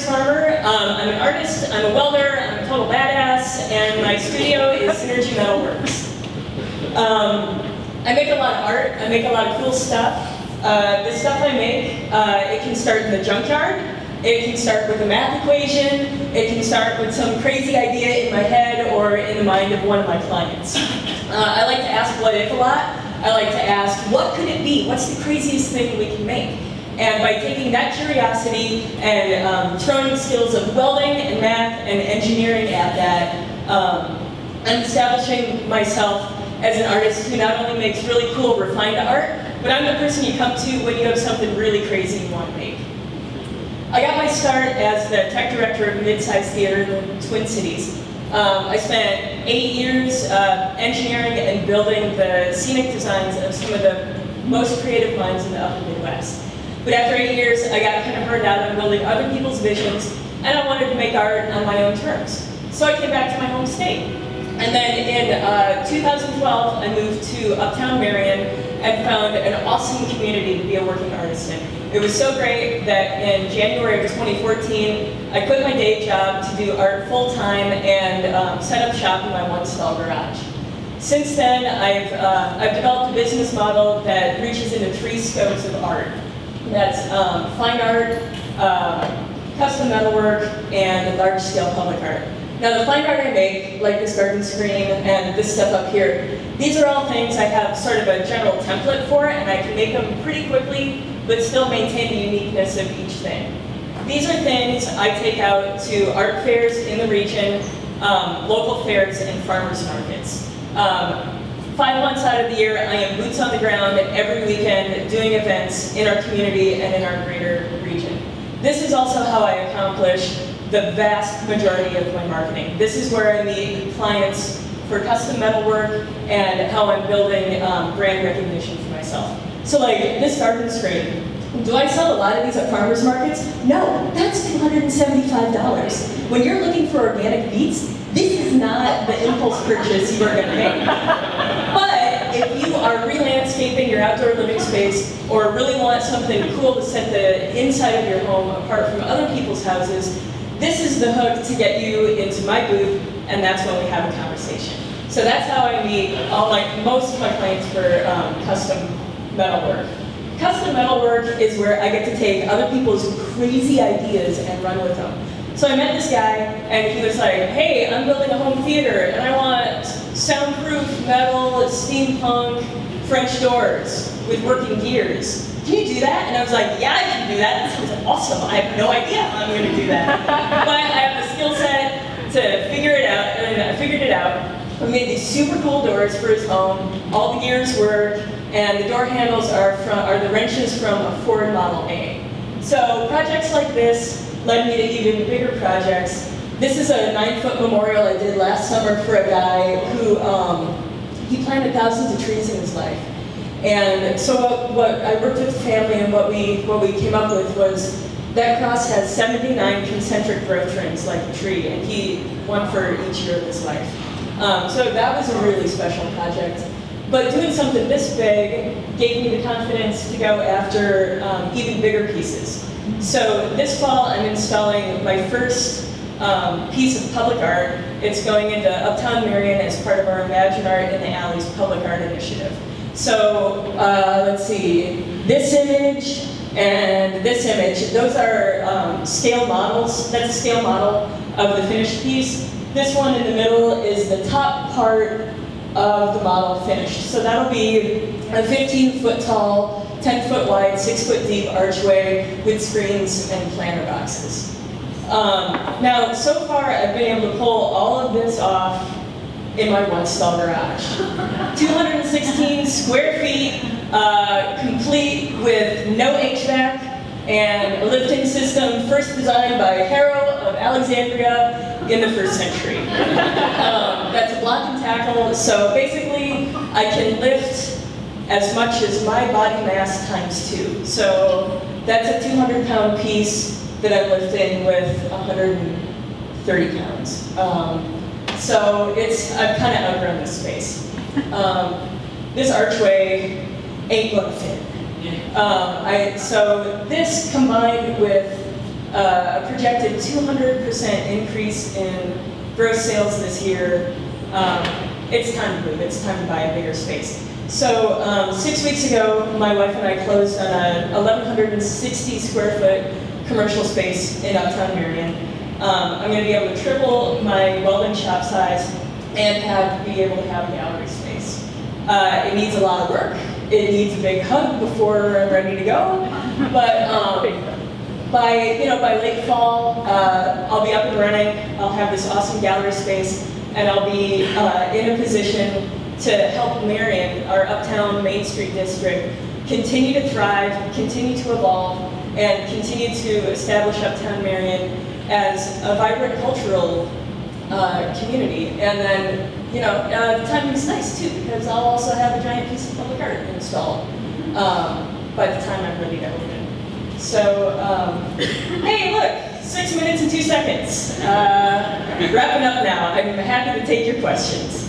Briggs Farmer. I'm an artist, I'm a welder, I'm a total badass, and my studio is Synergy Metalworks. I make a lot of art, I make a lot of cool stuff. The stuff I make, it can start in the junkyard, it can start with a math equation, it can start with some crazy idea in my head or in the mind of one of my clients. I like to ask what if a lot. I like to ask, what could it be? What's the craziest thing we can make? And by taking that curiosity and throwing skills of welding and math and engineering at that, I'm establishing myself as an artist who not only makes really cool, refined art, but I'm the person you come to when you have something really crazy you want to make. I got my start as the tech director of a mid-sized theater in the Twin Cities. I spent 8 years engineering and building the scenic designs of some of the most creative minds in the upper Midwest. But after 8 years, I got kind of burned out on building other people's visions, and I wanted to make art on my own terms. So I came back to my home state. And then in 2012, I moved to Uptown Marion and found an awesome community to be a working artist in. It was so great that in January of 2014, I quit my day job to do art full-time and set up shop in my one-stall garage. Since then, I've developed a business model that reaches into 3 scopes of art. That's fine art, custom metalwork, and large-scale public art. Now, the fine art I make, like this garden screen and this stuff up here, these are all things I have sort of a general template for, and I can make them pretty quickly, but still maintain the uniqueness of each thing. These are things I take out to art fairs in the region, local fairs, and farmers markets. 5 months out of the year, I am boots on the ground every weekend doing events in our community and in our greater region. This is also how I accomplish the vast majority of my marketing. This is where I meet clients for custom metal work and how I'm building brand recognition for myself. So like this garden screen, do I sell a lot of these at farmers markets? No, that's $275. When you're looking for organic beets, this is not the impulse purchase you are gonna make. But if you are re-landscaping your outdoor living space or really want something cool to set the inside of your home apart from other people's houses, this is the hook to get you into my booth, and that's when we have a conversation. So that's how I meet most of my clients for custom metalwork. Custom metalwork is where I get to take other people's crazy ideas and run with them. So I met this guy, and he was like, hey, I'm building a home theater, and I want soundproof metal, steampunk, French doors with working gears. Can you do that? And I was like, yeah, I can do that. That sounds awesome. I have no idea how I'm going to do that. But I have the skill set to figure it out, and I figured it out. I made these super cool doors for his home. All the gears work, and the door handles are the wrenches from a Ford Model A. So projects like this led me to even bigger projects. This is a 9-foot memorial I did last summer for a guy who he planted thousands of trees in his life. And so what I worked with the family, and what we came up with was that cross has 79 concentric growth rings like a tree, and he one for each year of his life. So that was a really special project. But doing something this big gave me the confidence to go after even bigger pieces. So this fall I'm installing my first piece of public art. It's going into Uptown Marion as part of our Imagine Art in the Alleys public art initiative. So let's see, this image and this image, those are scale models. That's a scale model of the finished piece. This one in the middle is the top part of the model finished. So that'll be a 15-foot tall, 10-foot wide, 6-foot deep archway with screens and planter boxes. Now, so far I've been able to pull all of this off in my one-stall garage. 216 square feet, complete with no HVAC and a lifting system first designed by Harrow of Alexandria in the 1st century. That's a block and tackle, so basically I can lift as much as my body mass times 2. So that's a 200-pound piece that I'm lifting with 130 pounds. So I've kind of outgrown this space. This archway ain't gonna fit. So this combined with a projected 200% increase in gross sales this year. It's time to move. It's time to buy a bigger space. So 6 weeks ago, my wife and I closed on a 1,160 square foot commercial space in Uptown Marion. I'm going to be able to triple my welding shop size and be able to have a gallery space. It needs a lot of work. It needs a big hug before I'm ready to go. But by late fall, I'll be up and running. I'll have this awesome gallery space, and I'll be in a position to help Marion, our Uptown Main Street district, continue to thrive, continue to evolve, and continue to establish Uptown Marion as a vibrant cultural community. And then, the timing's nice too, because I'll also have a giant piece of public art installed by the time I'm ready to open. So, hey, look, 6 minutes and 2 seconds. Wrapping up now. I'm happy to take your questions.